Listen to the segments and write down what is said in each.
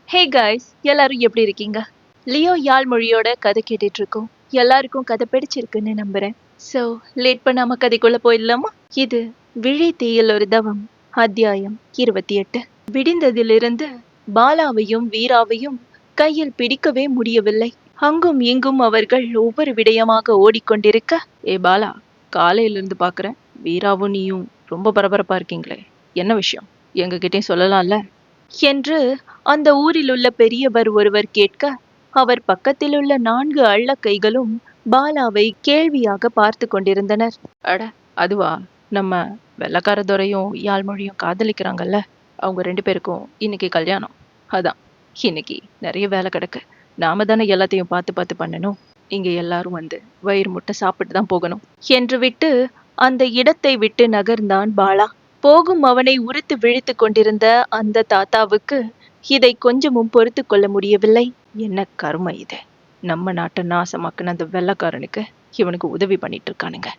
Hey guys, எல்லாரும் எப்படி இருக்கீங்க? லியோ யாழ்மொழியோட கதை கேட்டுட்டு இருக்கோம். எல்லாருக்கும் கதை பிடிச்சிருக்குன்னு நம்புறேன். சோ லேட் பண்ணாம கதைக்குள்ள போயிடலாமா? இது விழி தீயில் ஒரு தவம், அத்தியாயம் 28. விடிந்ததிலிருந்து பாலாவையும் வீராவையும் கையில் பிடிக்கவே முடியவில்லை. அங்கும் இங்கும் அவர்கள் ஒவ்வொரு விடயமாக ஓடிக்கொண்டிருக்க, ஏ பாலா, காலையிலிருந்து பாக்குறேன் வீராவும் நீயும் ரொம்ப பரபரப்பா இருக்கீங்களே, என்ன விஷயம்? எங்ககிட்டயும் சொல்லலாம்ல என்று அந்த ஊரில் உள்ள பெரியவர் ஒருவர் கேட்க, அவர் பக்கத்திலுள்ள 4 அள்ள கைகளும் பாலாவை கேள்வியாக பார்த்து கொண்டிருந்தனர். அட அதுவா, நம்ம வெள்ளக்கார துரையும் யாழ்மொழியும் காதலிக்கிறாங்கல்ல, அவங்க 2 பேருக்கும் இன்னைக்கு கல்யாணம். அதான் இன்னைக்கு நிறைய வேலை கிடக்கு. நாம தானே எல்லாத்தையும் பார்த்து பார்த்து பண்ணணும். இங்க எல்லாரும் வந்து வயிறு முட்டை சாப்பிட்டு தான் போகணும் என்று விட்டு அந்த இடத்தை விட்டு நகர்ந்தான் பாலா. போகும் அவனை உறுத்து விழித்து கொண்டிருந்த அந்த தாத்தாவுக்கு இதை கொஞ்சமும் பொறுத்து கொள்ள முடியவில்லை. என்ன கருமை இது! நம்ம நாட்டை நாசமாக்குன அந்த வெள்ளக்காரனுக்கு இவனுக்கு உதவி பண்ணிட்டு இருக்கானுங்க.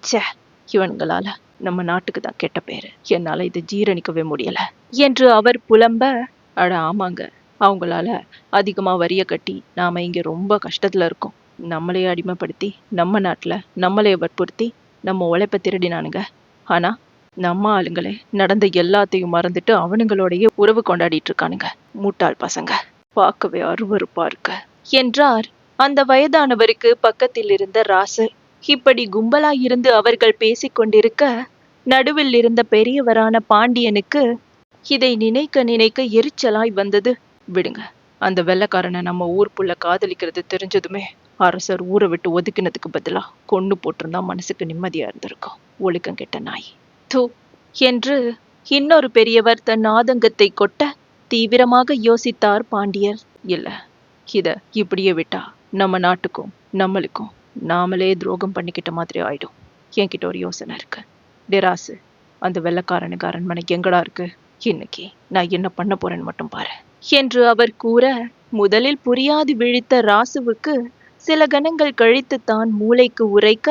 ச்சே, இவனுங்களால நம்ம நாட்டுக்கு தான் கெட்ட பேரு. என்னால இதை ஜீரணிக்கவே முடியல என்று அவர் புலம்ப, அட ஆமாங்க, அவங்களால அதிகமா வரிய கட்டி நாம இங்க ரொம்ப கஷ்டத்துல இருக்கோம். நம்மளையே அடிமைப்படுத்தி நம்ம நாட்டுல நம்மளையே வற்புறுத்தி நம்ம உழைப்ப திருடினானுங்க. ஆனா நம்ம ஆளுங்களே நடந்த எல்லாத்தையும் மறந்துட்டு அவனுங்களோடைய உறவு கொண்டாடிட்டு இருக்கானுங்க. முட்டாள் பசங்க, பார்க்கவே அருவருப்பா இருக்கு என்றார் அந்த வயதானவருக்கு பக்கத்தில் இருந்த ராசு. இப்படி கும்பலாயிருந்து அவர்கள் பேசிக்கொண்டிருக்க, நடுவில் இருந்த பெரியவரான பாண்டியனுக்கு இதை நினைக்க நினைக்க எரிச்சலாய் வந்தது. விடுங்க, அந்த வெள்ளைக்காரனை நம்ம ஊர் புள்ள காதலிக்கிறது தெரிஞ்சதுமே அரசர் ஊரை விட்டு ஒதுக்கினதுக்கு பதிலா கொன்னு போட்டிருந்தா மனசுக்கு நிம்மதியா இருந்திருக்கும். ஒழுக்கம் கெட்ட நாய், தூ என்று இன்னொரு பெரியவர் தன் ஆதங்கத்தை கொட்ட, தீவிரமாக யோசித்தார் பாண்டியர். இல்ல, இத இப்படியே விட்டா நம்ம நாட்டுக்கும் நம்மளுக்கும் நாமளே துரோகம் பண்ணிக்கிட்ட மாதிரி ஆயிடும். என்கிட்ட ஒரு யோசனை இருக்கு. டெராசு, அந்த வெள்ளக்காரனுக்கு அரண்மனை எங்கடா இருக்கு? இன்னைக்கு நான் என்ன பண்ண போறேன்னு மட்டும் பாரு என்று அவர் கூற, முதலில் புரியாது விழித்த ராசுவுக்கு சில கணங்கள் கழித்துத்தான் மூளைக்கு உரைக்க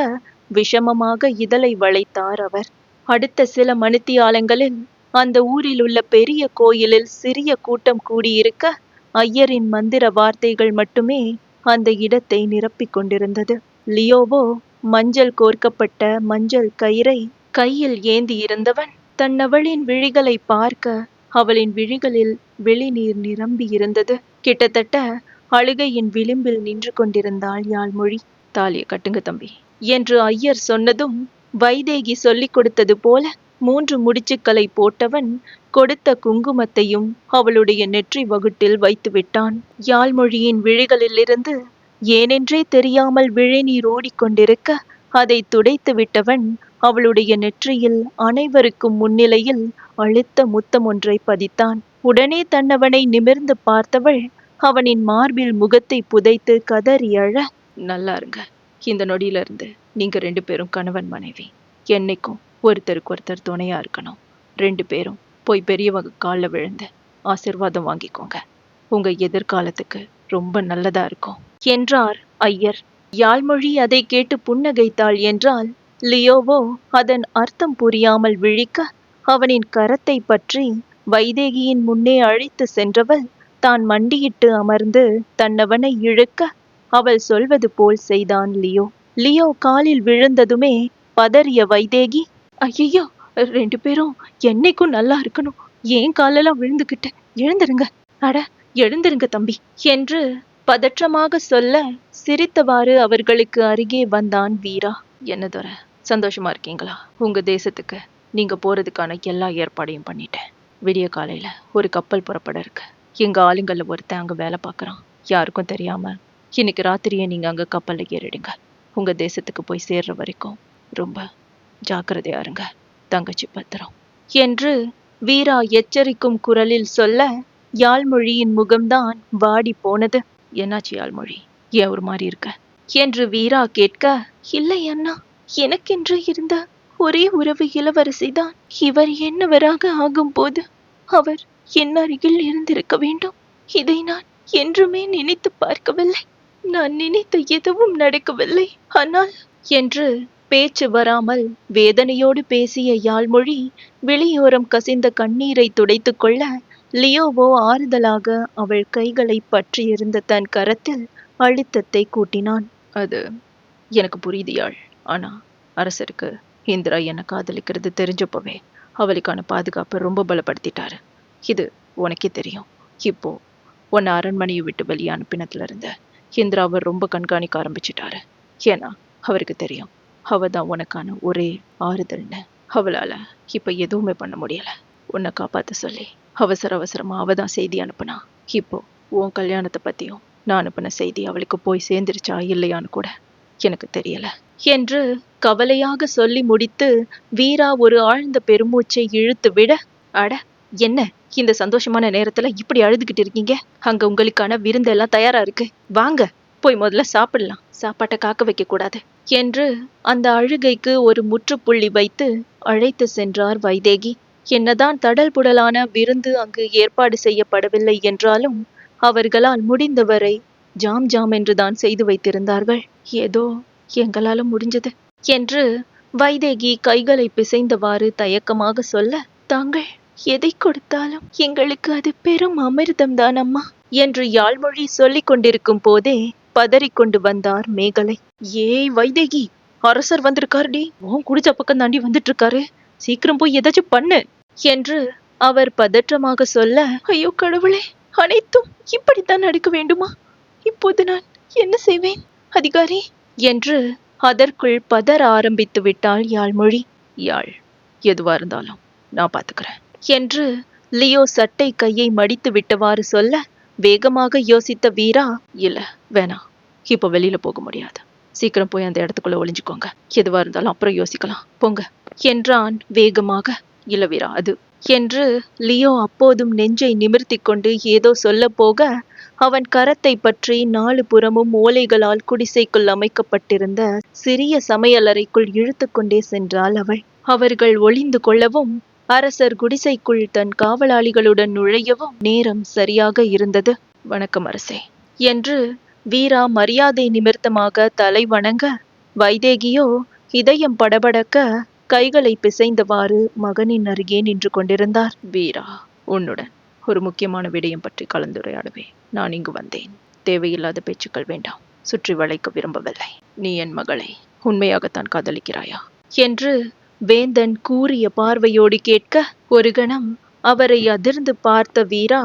விஷமமாக இதழை வளைத்தார் அவர். அடுத்த சில மணித்தியாலங்களில் அந்த ஊரில் உள்ள பெரிய கோயிலில் சிறிய கூட்டம் கூடியிருக்க, ஐயரின் மந்திர வார்த்தைகள் மட்டுமே அந்த இடத்தை நிரப்பிக் கொண்டிருந்தது. லியோவோ மஞ்சள் கோர்க்கப்பட்ட மஞ்சள் கயிறை கையில் ஏந்தி இருந்தவன் தன்னவளின் விழிகளை பார்க்க, அவளின் விழிகளில் வெளிநீர் நிரம்பி இருந்தது. கிட்டத்தட்ட அழுகையின் விளிம்பில் நின்று கொண்டிருந்தாள் யாழ்மொழி. தாலியை கட்டுங்க தம்பி என்று ஐயர் சொன்னதும், வைதேகி சொல்லிக் கொடுத்தது போல 3 முடிச்சுக்களை போட்டவன் கொடுத்த குங்குமத்தையும் அவளுடைய நெற்றி வகுட்டில் வைத்து விட்டான். யாழ்மொழியின் விழிகளிலிருந்து ஏனென்றே தெரியாமல் விழிநீர் ஓடிக்கொண்டிருக்க, அதை துடைத்து விட்டவன் அவளுடைய நெற்றியில் அனைவருக்கும் முன்னிலையில் அழுத்த முத்தம் ஒன்றை பதித்தான். உடனே தன்னவனை நிமிர்ந்து பார்த்தவள் அவனின் மார்பில் முகத்தை புதைத்து கதறி அழ, நல்லா இருங்க, இந்த நொடியில இருந்து நீங்க 2 பேரும் கணவன் மனைவி. என்னைக்கும் ஒருத்தருக்கு ஒருத்தர் துணையா இருக்கணும். 2 பேரும் போய் பெரியவங்க காலில் விழுந்து ஆசிர்வாதம் வாங்கிக்கோங்க. உங்க எதிர்காலத்துக்கு ரொம்ப நல்லதா இருக்கும் என்றார் ஐயர். யாழ்மொழி அதை கேட்டு புன்னகைத்தாள் என்றால், லியோவோ அதன் அர்த்தம் புரியாமல் விழிக்க, அவனின் கரத்தை பற்றி வைதேகியின் முன்னே அழைத்து சென்றவள் தான் மண்டியிட்டு அமர்ந்து தன்னவனை இழுக்க, அவள் சொல்வது போல் செய்தான் லியோ. லியோ காலில் விழுந்ததுமே பதறிய வைதேகி, ஐயோ, 2 பேரும் என்னைக்கும் நல்லா இருக்கணும், ஏன் காலெல்லாம் விழுந்துகிட்டு எழுந்திருங்க, அட எழுந்திருங்க தம்பி என்று பதற்றமாக சொல்ல, சிரித்தவாறு அவர்களுக்கு அருகே வந்தான் வீரா. என்ன தோற, சந்தோஷமா இருக்கீங்களா? உங்க தேசத்துக்கு நீங்க போறதுக்கான எல்லா ஏற்பாடையும் பண்ணிட்டேன். விடிய காலையில ஒரு கப்பல் புறப்பட இருக்கு. எங்க ஆளுங்கள்ல ஒருத்தன் அங்க வேலை பார்க்கறான். யாருக்கும் தெரியாம இன்னைக்கு ராத்திரியே நீங்க அங்க கப்பல்ல ஏறிடுங்க. உங்க தேசத்துக்கு போய் சேர்ற வரைக்கும் ரொம்ப ஜாக்கிரதையா இருங்க, தங்கச்சி பத்திரம் என்று வீரா எச்சரிக்கும் குரலில் சொல்ல, யாழ்மொழியின் முகம்தான் வாடி போனது. என்னாச்சு யாழ்மொழி, ஏன் ஒரு மாதிரி இருக்க என்று வீரா கேட்க, இல்லை அண்ணா, எனக்கென்று இருந்த ஒரே உறவு இளவரசிதான். இவர் என்னவராக ஆகும் போது அவர் என் அருகில் இருந்திருக்க வேண்டும். இதை நான் என்றுமே நினைத்து பார்க்கவில்லை. நான் நினைத்த எதுவும் நடக்கவில்லை. ஆனால் என்று பேச்சு வராமல் வேதனையோடு பேசிய யாழ்மொழி வெளியோரம் கசிந்த கண்ணீரை துடைத்து கொள்ள, லியோவோ ஆறுதலாக அவள் கைகளை பற்றியிருந்த தன் கரத்தில் அழுத்தத்தை கூட்டினான். அது எனக்கு புரியுது யாழ். ஆனா அரசருக்கு இந்திரா என்ன காதலிக்கிறது தெரிஞ்சப்பவே அவளுக்கான பாதுகாப்பை ரொம்ப பலப்படுத்திட்டாரு. இது உனக்கே தெரியும். இப்போ உன்னை அரண்மனையை விட்டு வெளியே அனுப்பினதுல இருந்து இந்திராவை ரொம்ப கண்காணிக்க ஆரம்பிச்சிட்டாரு. ஏன்னா அவருக்கு தெரியும் அவ தான் உனக்கான ஒரே ஆறுதல்னு. அவளால இப்ப எதுவுமே பண்ண முடியல. உன்னை காப்பாத்த சொல்லி அவசரமா அவ தான் செய்தி அனுப்புனா. இப்போ உன் கல்யாணத்தை பத்தியும் நான் அனுப்பின செய்தி அவளுக்கு போய் சேர்ந்துருச்சா இல்லையான்னு கூட எனக்கு தெரியல என்று கவலையாக சொல்லி முடித்து வீரா ஒரு ஆழ்ந்த பெருமூச்சை இழுத்து விட, அட என்ன இந்த சந்தோஷமான நேரத்துல இப்படி அழுதுகிட்டு இருக்கீங்க? அங்க உங்களுக்கான விருந்தெல்லாம் தயாரா இருக்கு, வாங்க போய் முதல்ல சாப்பிடலாம், சாப்பாட்டை காக்க வைக்க கூடாது என்று அந்த அழுகைக்கு ஒரு முற்றுப்புள்ளி வைத்து அழைத்து சென்றார் வைதேகி. என்னதான் தடல் புடலான விருந்து அங்கு ஏற்பாடு செய்யப்படவில்லை என்றாலும் அவர்களால் முடிந்தவரை ஜாம் என்றுதான் செய்து வைத்திருந்தார்கள். ஏதோ எங்களால முடிஞ்சது என்று வைதேகி கைகளை பிசைந்தவாறு தயக்கமாக சொல்ல, தாங்கள் எதை கொடுத்தாலும் எங்களுக்கு அது பெரும் அமிர்தம்தான் அம்மா என்று யாழ்மொழி சொல்லிக் கொண்டிருக்கும் போதே பதறிக்கொண்டு வந்தார் மேகலை. ஏய் வைதேகி, அரசர் வந்திருக்காருடி, உன் குடிச்ச பக்கம் தாண்டி வந்துட்டு இருக்காரு, சீக்கிரம் போய் ஏதாச்சும் பண்ணு என்று அவர் பதற்றமாக சொல்ல, ஐயோ கடவுளே, அனைத்தும் இப்படித்தான் நடக்க வேண்டுமா? இப்போது நான் என்ன செய்வேன் அதிகாரி என்று அதற்குள் பதற ஆரம்பித்து விட்டாள் யாழ்மொழி. யாழ், எதுவா இருந்தாலும் நான் பாத்துக்கிறேன் என்று லியோ சட்டை கையை மடித்து விட்டவாறு சொல்ல, வேகமாக யோசித்த வீரா, இல்ல வேணாம், இப்ப வெளியில போக முடியாது, சீக்கிரம் போய் அந்த இடத்துக்குள்ள ஒளிஞ்சுக்கோங்க, எதுவா இருந்தாலும் அப்புறம் யோசிக்கலாம், போங்க என்றான் வேகமாக. இல்ல வீரா, அது என்று லியோ அப்போதும் நெஞ்சை நிமிர்த்தி கொண்டு ஏதோ சொல்ல போக, அவன் கரத்தை பற்றி 4 புறமும் ஓலைகளால் குடிசைக்குள் அமைக்கப்பட்டிருந்த சிறிய சமையலறைக்குள் இழுத்து கொண்டே சென்றாள் அவள். அவர்கள் ஒளிந்து கொள்ளவும் அரசர் குடிசைக்குள் தன் காவலாளிகளுடன் நுழையவும் நேரம் சரியாக இருந்தது. வணக்கம் அரசே என்று வீரா மரியாதை நிமித்தமாக தலை வணங்க, வைதேகியோ இதயம் படபடக்க கைகளை பிசைந்தவாறு மகனின் அருகே நின்று கொண்டிருந்தார். வீரா, உன்னுடன் ஒரு முக்கியமான விடயம் பற்றி கலந்துரையாடவே நான் இங்கு வந்தேன். தேவையில்லாத பேச்சுக்கள் வேண்டாம், சுற்றி வளைக்க விரும்பவில்லை. நீ என் மகளை உண்மையாகத்தான் காதலிக்கிறாயா என்று வேந்தன் கூறிய பார்வையோடு கேட்க, ஒரு கணம் அவரை அதிர்ந்து பார்த்த வீரா,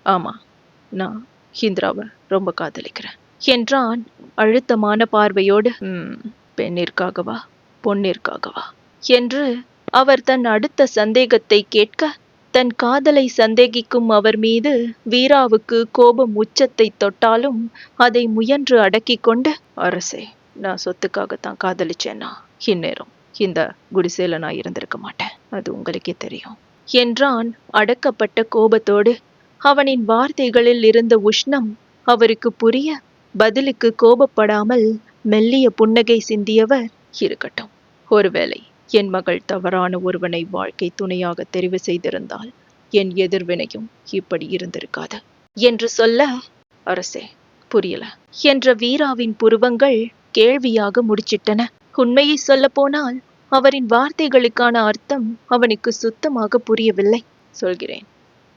ஆமா, நான் இந்திராவை ரொம்ப காதலிக்கிறேன் என்றான் அழுத்தமான பார்வையோடு. பெண்ணிற்காகவா பொன்னிற்காகவா என்று அவர் தன் அடுத்த சந்தேகத்தை கேட்க, தன் காதலை சந்தேகிக்கும் அவர் மீது வீராவுக்கு கோபம் உச்சத்தை தொட்டாலும் அதை முயன்று அடக்கி கொண்டு, அரசே, நான் சொத்துக்காகத்தான் காதலிச்சேன்னா இந்நேரம் இந்த குடிசையில நான் இருந்திருக்க மாட்டேன், அது உங்களுக்கே தெரியும் என்றான் அடக்கப்பட்ட கோபத்தோடு. அவனின் வார்த்தைகளில் இருந்த உஷ்ணம் அவருக்கு புரிய, பதிலுக்கு கோபப்படாமல் மெல்லிய புன்னகை சிந்தியவர், இருக்கட்டும், ஒருவேளை என் மகள் தவறான ஒருவனை வாழ்க்கை துணையாக தெரிவு செய்திருந்தால் என் எதிர்வினையும் இப்படி இருந்திருக்காது என்று சொல்ல, அரசே புரியல என்ற வீராவின் புருவங்கள் கேள்வியாக முடிச்சிட்டன. உண்மையை சொல்ல போனால் அவரின் வார்த்தைகளுக்கான அர்த்தம் அவனுக்கு சுத்தமாக புரியவில்லை. சொல்கிறேன்,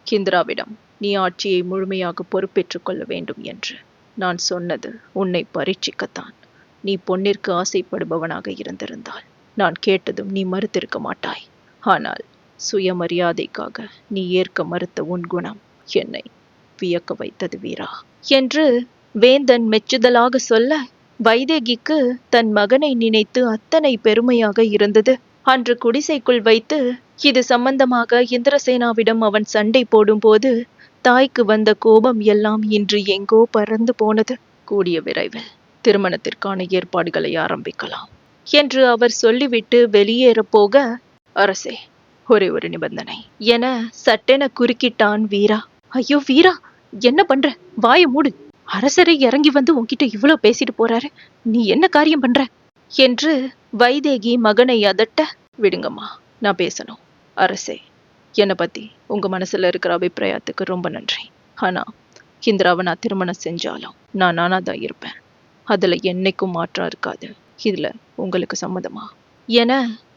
இந்திராவிடம் நீ ஆட்சியை முழுமையாக பொறுப்பேற்றுக் கொள்ள வேண்டும் என்று நான் சொன்னது உன்னை பரீட்சிக்கத்தான். நீ பொன்னிற்கு ஆசைப்படுபவனாக இருந்திருந்தால் நான் கேட்டதும் நீ மறுத்திருக்க மாட்டாய். ஆனால் சுயமரியாதைக்காக நீ ஏற்க மறுத்த உன் குணம் என்னை வியக்க வைத்தது வீரா என்று வேந்தன் மெச்சுதலாக சொல்ல, வைதேகிக்கு தன் மகனை நினைத்து அத்தனை பெருமையாக இருந்தது. அன்று குடிசைக்குள் வைத்து இது சம்பந்தமாக இந்திரசேனாவிடம் அவன் சண்டை போடும் போது தாய்க்கு வந்த கோபம் எல்லாம் இன்று எங்கோ பறந்து போனது. கூடிய விரைவில் திருமணத்திற்கான ஏற்பாடுகளை ஆரம்பிக்கலாம் என்று அவர் சொல்லிவிட்டு வெளியேற போக, அரசே, ஒரே ஒரு நிபந்தனை என சட்டென குறுக்கிட்டான் வீரா. ஐயோ வீரா, என்ன பண்ற? வாய மூடு. அரசரை இறங்கி வந்து உன்கிட்ட இவ்வளவு பேசிட்டு போறாரு, நீ என்ன காரியம் பண்ற என்று வைதேகி மகனை அதட்ட, விடுங்கம்மா, நான் பேசணும். அரசே, என்னை பத்தி உங்க மனசுல இருக்கிற அபிப்பிராயத்துக்கு ரொம்ப நன்றி. ஆனா இந்திராவை நான் திருமணம் செஞ்சாலும் நான் நானாதான் இருப்பேன், அதுல என்னைக்கும் மாற்றம் இருக்காது. இதுல உங்களுக்கு சம்மதமா என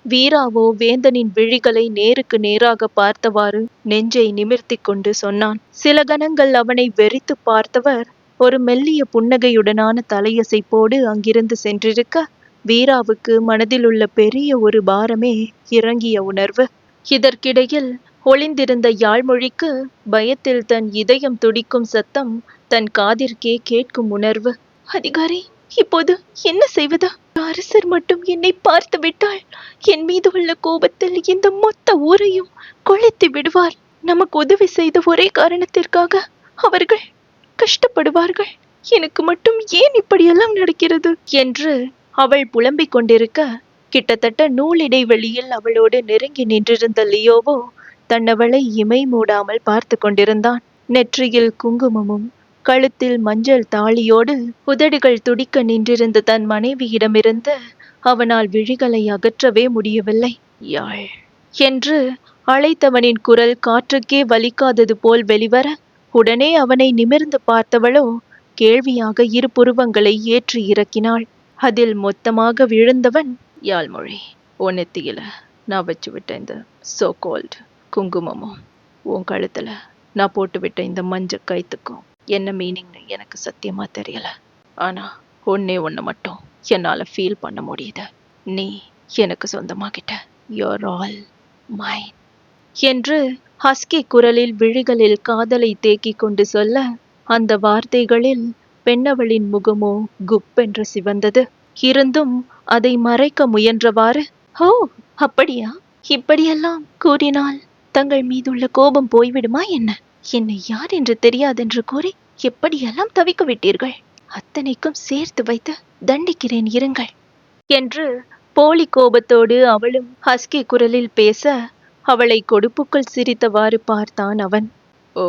வீராவோ வேந்தனின் விழிகளை நேருக்கு நேராக பார்த்தவாறு நெஞ்சை நிமிர்த்தி கொண்டு சொன்னான். சில கணங்கள் அவனை வெறித்து பார்த்தவர் ஒரு மெல்லிய புன்னகையுடனான தலையசைப்போடு அங்கிருந்து சென்றிருக்க, வீராவுக்கு மனதில் உள்ள பெரிய ஒரு பாரமே இறங்கிய உணர்வு. இதற்கிடையில் ஒளிந்திருந்த யாழ்மொழிக்கு பயத்தில் தன் இதயம் துடிக்கும் சத்தம் தன் காதிற்கே கேட்கும் உணர்வு. அதிகாரி, இப்போது என்ன செய்வது? அரசர் மட்டும் என்னை பார்த்து விட்டால் என் மீது உள்ள கோபத்தில் இந்த மொத்த ஊரையும் கொளுத்தி விடுவார். நமக்கு உதவி செய்த ஒரே காரணத்திற்காக அவர்கள் கஷ்டப்படுவார்கள். எனக்கு மட்டும் ஏன் இப்படியெல்லாம் நடக்கிறது என்று அவள் புலம்பிக் கொண்டிருக்க, கிட்டத்தட்ட நூல் இடைவெளியில் அவளோடு நெருங்கி நின்றிருந்த லியோவோ தன்னவளை இமை மூடாமல் பார்த்து கொண்டிருந்தான். நெற்றியில் குங்குமமும் கழுத்தில் மஞ்சள் தாளியோடு உதடுகள் துடிக்க நின்றிருந்த தன் மனைவியிடமிருந்து அவனால் விழிகளை அகற்றவே முடியவில்லை. யாழ் என்று அழைத்தவனின் குரல் காற்றுக்கே வலிக்காதது போல் வெளிவர, உடனே அவனை நிமிர்ந்து பார்த்தவளோ கேள்வியாக இரு புருவங்களை ஏற்றி இறக்கினாள். அதில் மொத்தமாக விழுந்தவன், யாழ்மொழி, உன் நெத்தியில நான் வச்சு விட்ட இந்த சோ கோல்டு குங்குமமும் உன் கழுத்துல நான் போட்டு விட்ட இந்த மஞ்ச கைத்துக்கும் என்ன மீனிங்னு எனக்கு சத்தியமா தெரியல. ஆனா ஒண்ணு மட்டும் என்னால ஃபீல் பண்ண முடியுது. நீ எனக்கு சொந்தமாகிட்ட. யூர் ஆல் மைன் என்று ஹஸ்கி குரலில் விழிகளில் காதலை தேக்கிக் கொண்டு சொல்ல, அந்த வார்த்தைகளில் பெண்ணவளின் முகமோ குப்பென்று சிவந்தது. இருந்தும் அதை மறைக்க முயன்றவாறு, ஓ அப்படியா, இப்படியெல்லாம் கூறினால் தங்கள் மீதுள்ள கோபம் போய்விடுமா என்ன? என்னை யார் என்று தெரியாதென்று கூறி எப்படியெல்லாம் தவிக்க விட்டீர்கள்? அத்தனைக்கும் சேர்த்து வைத்து தண்டிக்கிறேன், இருங்கள் என்று போலி கோபத்தோடு அவளும் ஹஸ்கி குரலில் பேச, அவளை கொடுப்புக்குள் சிரித்தவாறு பார்த்தான் அவன். ஓ,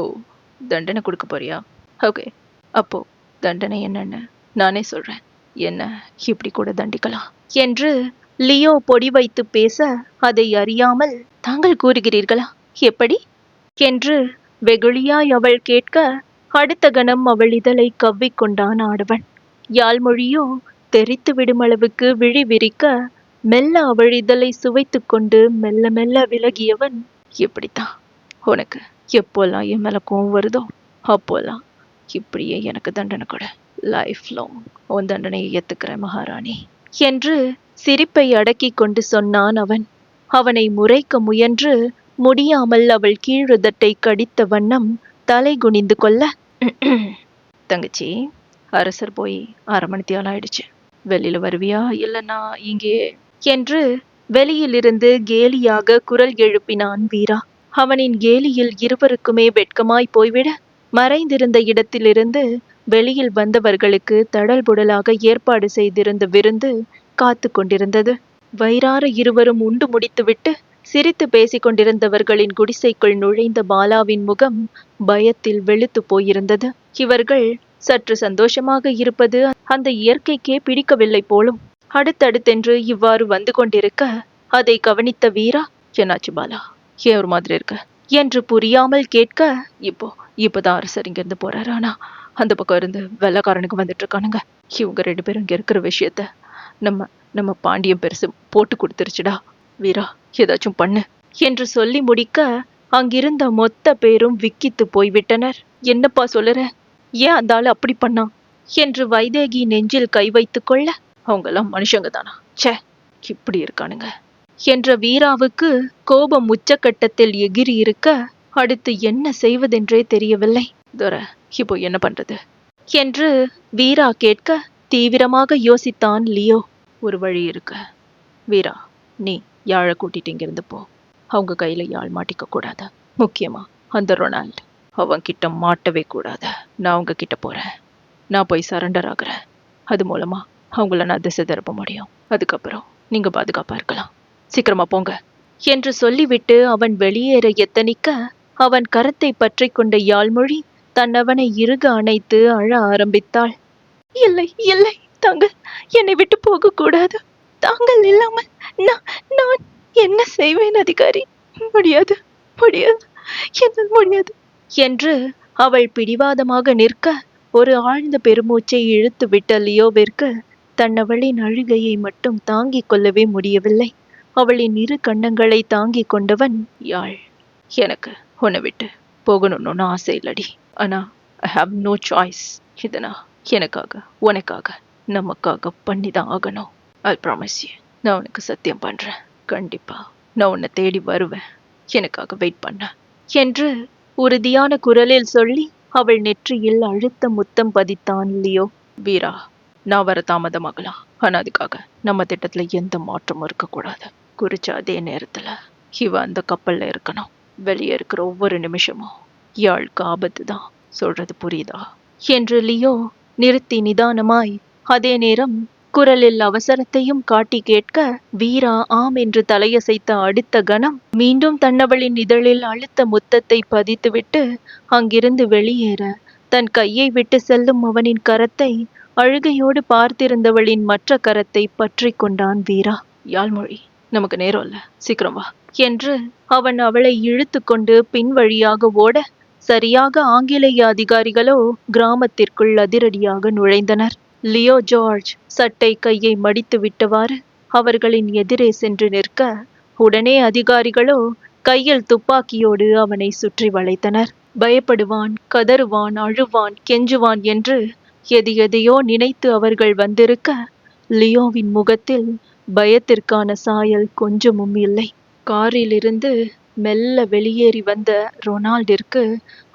தண்டனை கொடுக்க போறியா? ஓகே, அப்போ தண்டனை என்னன்னு நானே சொல்றேன். என்ன இப்படி கூட தண்டிக்கலாம் என்று லியோ பொடி வைத்து பேச, அதை அறியாமல் தாங்கள் கூறுகிறீர்களா? எப்படி என்று வெகுளியாய் அவள் கேட்க, அடுத்த கணம் அவள் இதழை கவ்விக்கொண்டான் ஆடவன். யாழ்மொழியோ தெரித்து விடும் அளவுக்கு விழி விரிக்க, மெல்ல அவள் இதழை சுவைத்து கொண்டு மெல்ல மெல்ல விலகியவன், எப்படித்தான் உனக்கு எப்போல்லாம் என் மேல கோவம் வருதோ அப்போல்லாம் இப்படியே எனக்கு தண்டனை கொடு. லைஃப் லாங் உன் தண்டனையை ஏத்துக்கிறேன் மகாராணி என்று சிரிப்பை அடக்கி கொண்டு சொன்னான் அவன். அவனை முறைக்க முயன்று முடியாமல் அவள் கீழுதட்டை கடித்த வண்ணம் தலை குனிந்து கொள்ள, தங்கச்சி, அரசர் போய் 1/2 மணித்தியாலம் ஆயிடுச்சு. வெளியில வருவியா இல்லைன்னா இங்கே என்று வெளியிலிருந்து கேலியாக குரல் எழுப்பினான் வீரா. அவனின் கேலியில் இருவருக்குமே வெட்கமாய் போய்விட, மறைந்திருந்த இடத்திலிருந்து வெளியில் வந்தவர்களுக்கு தடல் புடலாக ஏற்பாடு செய்திருந்த விருந்து காத்து கொண்டிருந்தது. வயிறார இருவரும் உண்டு முடித்துவிட்டு சிரித்து பேசிக் கொண்டிருந்தவர்களின் குடிசைக்குள் நுழைந்த பாலாவின் முகம் பயத்தில் வெளுத்து போயிருந்தது. இவர்கள் சற்று சந்தோஷமாக இருப்பது அந்த இயற்கைக்கே பிடிக்கவில்லை போலும். அடுத்தடுத்தென்று இவ்வாறு வந்து கொண்டிருக்க, அதை கவனித்த வீரா, என்னாச்சு பாலா, ஏன் ஒரு மாதிரி இருக்க என்று புரியாமல் கேட்க, இப்போதான் அரசர் இங்கிருந்து போறாரு. ஆனா அந்த பக்கம் இருந்து வெள்ளக்காரனுக்கு வந்துட்டு இருக்கானுங்க. இவங்க 2 பேரும் இங்க இருக்கிற விஷயத்த நம்ம பாண்டியன் பெருசு போட்டு கொடுத்துருச்சுடா. வீரா, ஏதாச்சும் பண்ணு என்று சொல்லி முடிக்க, அங்கிருந்த மொத்த பேரும் விக்கித்து போய்விட்டனர். என்னப்பா சொல்லுற? ஏன் அந்த ஆளு அப்படி பண்ணான் என்று வைதேகி நெஞ்சில் கை வைத்து கொள்ள, அவங்கெல்லாம் மனுஷங்க தானா? சே, இப்படி இருக்கானுங்க என்ற வீராவுக்கு கோபம் உச்சக்கட்டத்தில் எகிரி இருக்க, அடுத்து என்ன செய்வதென்றே தெரியவில்லை. தோர, இப்போ என்ன பண்றது என்று வீரா கேட்க, தீவிரமாக யோசித்தான் லியோ. ஒரு வழி இருக்கு வீரா, நீ யாழை கூட்டிட்டு இங்கிருந்து போ. அவங்க கையில யாழ் மாட்டிக்க கூடாது. முக்கியமா அந்த ரொனால்டு, அவன் கிட்ட மாட்டவே கூடாது. நான் அவங்க கிட்ட போறேன். நான் போய் சரண்டர் ஆகுறேன். அது மூலமா அவங்கள நான் திசை திருப்ப முடியும். அதுக்கப்புறம் நீங்க பாதுகாப்பா இருக்கலாம். சீக்கிரமா போங்க என்று சொல்லிவிட்டு அவன் வெளியேற எத்தனிக்க, அவன் கரத்தை பற்றி கொண்ட யாழ்மொழி தன்னவனை இறுக அணைத்து அழ ஆரம்பித்தாள். இல்லை இல்லை, தாங்கள் என்னை விட்டு போக கூடாது. தாங்கள் இல்லாமல் நான் என்ன செய்வேன் அதிகாரி? முடியாது முடியாது, என்னால் முடியாது என்று அவள் பிடிவாதமாக நிற்க, ஒரு ஆழ்ந்த பெருமூச்சை இழுத்து விட்ட லியோவிற்கு தன்னவளின் அழுகையை மட்டும் தாங்கிக் கொள்ளவே முடியவில்லை. அவளின் இரு கண்ணங்களை தாங்கிக் கொண்டவன், யாழ், எனக்கு உன்னை விட்டு போகணும்னு ஆசை இல்லடி. ஆனா ஐ ஹாவ் நோ சாய்ஸ். இதை நான் எனக்காக உனக்காக நமக்காக பண்ணிதான் ஆகணும். I promise you. நான் உனக்கு சத்தியம் பண்றேன். கண்டிப்பா நான் உன்னை தேடி வருவேன். எனக்காக வெயிட் பண்ண என்று உறுதியான குரலில் சொல்லி அவள் நெற்றியில் அழுத்த முத்தம் பதித்தான் லியோ. வீரா, நான் வர தாமதமாகலாம். ஆனா அதுக்காக நம்ம திட்டத்துல எந்த மாற்றமும் இருக்கக்கூடாது. குறிச்ச அதே நேரத்துல இவ அந்த கப்பல்ல இருக்கணும். வெளியே இருக்கிற ஒவ்வொரு நிமிஷமும் யாழுக்கு ஆபத்து தான். சொல்றது புரியுதா என்று லியோ நிறுத்தி நிதானமாய், அதே நேரம் குரலில் அவசரத்தையும் காட்டி கேட்க, வீரா ஆம் என்று தலையசைத்த அடுத்த கணம் மீண்டும் தன்னவளின் இதழில் அழுத்த முத்தத்தை பதித்துவிட்டு அங்கிருந்து வெளியேற தன் கையை விட்டு செல்லும் அவனின் கரத்தை அழுகையோடு பார்த்திருந்தவளின் மற்ற கரத்தை பற்றி கொண்டான் வீரா. யாழ்மொழி, நமக்கு நேரம் இல்ல, சீக்கிரம் வா என்று அவன் அவளை இழுத்து கொண்டு பின் வழியாக ஓட, சரியாக ஆங்கிலேய அதிகாரிகளோ கிராமத்திற்குள் அதிரடியாக நுழைந்தனர். லியோ ஜார்ஜ் சட்டை கையை மடித்து விட்டவாறு அவர்களின் எதிரே சென்று நிற்க, உடனே அதிகாரிகளோ கையில் துப்பாக்கியோடு அவனை சுற்றி வளைத்தனர். பயப்படுவான், கதறுவான், அழுவான், கெஞ்சுவான் என்று எது எதையோ நினைத்து அவர்கள் வந்திருக்க, லியோவின் முகத்தில் பயத்திற்கான சாயல் கொஞ்சமும் இல்லை. காரிலிருந்து மெல்ல வெளியேறி வந்த ரொனால்டிற்கு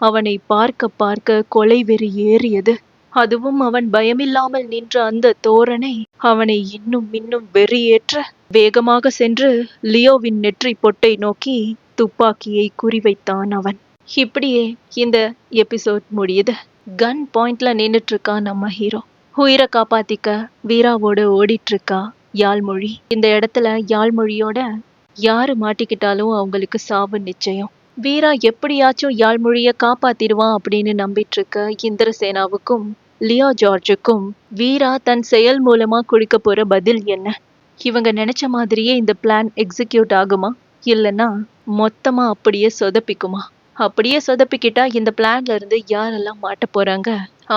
அவனை பார்க்க பார்க்க கொலைவெறி ஏறியது. அதுவும் அவன் பயமில்லாமல் நின்ற அந்த தோரணை அவனை இன்னும் இன்னும் வெறியேற்ற, வேகமாக சென்று லியோவின் நெற்றி பொட்டை நோக்கி துப்பாக்கியை குறிவைத்தான் அவன். இப்படியே இந்த எபிசோட் முடியுது. கன் பாயிண்ட்ல நின்னுட்டு இருக்கா நம்ம ஹீரோ. உயிரை காப்பாத்திக்க வீராவோட ஓடிட்டு இருக்கா யாழ்மொழி. இந்த இடத்துல யாழ்மொழியோட யாரு மாட்டிக்கிட்டாலும் அவங்களுக்கு சாவு நிச்சயம். வீரா எப்படியாச்சும் யாழ்மொழிய காப்பாத்திடுவான் அப்படின்னு நம்பிட்டு இருக்க இந்திரசேனாவுக்கும் லியோ ஜார்ஜுக்கும் வீரா தன் செயல் மூலமா கொடுக்க போற பதில் என்ன? இவங்க நினைச்ச மாதிரியே இந்த பிளான் எக்ஸிக்யூட் ஆகுமா, இல்லைன்னா மொத்தமா அப்படியே சொதப்பிக்குமா? அப்படியே சொதப்பிக்கிட்டா இந்த பிளான்ல இருந்து யாரெல்லாம் மாட்ட போறாங்க?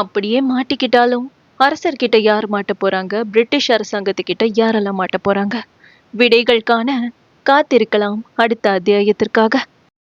அப்படியே மாட்டிக்கிட்டாலும் அரசர்கிட்ட யார் மாட்ட போறாங்க? பிரிட்டிஷ் அரசாங்கத்துக்கிட்ட யாரெல்லாம் மாட்ட போறாங்க? விடைகள் காண காத்திருக்கலாம் அடுத்த அத்தியாயத்திற்காக.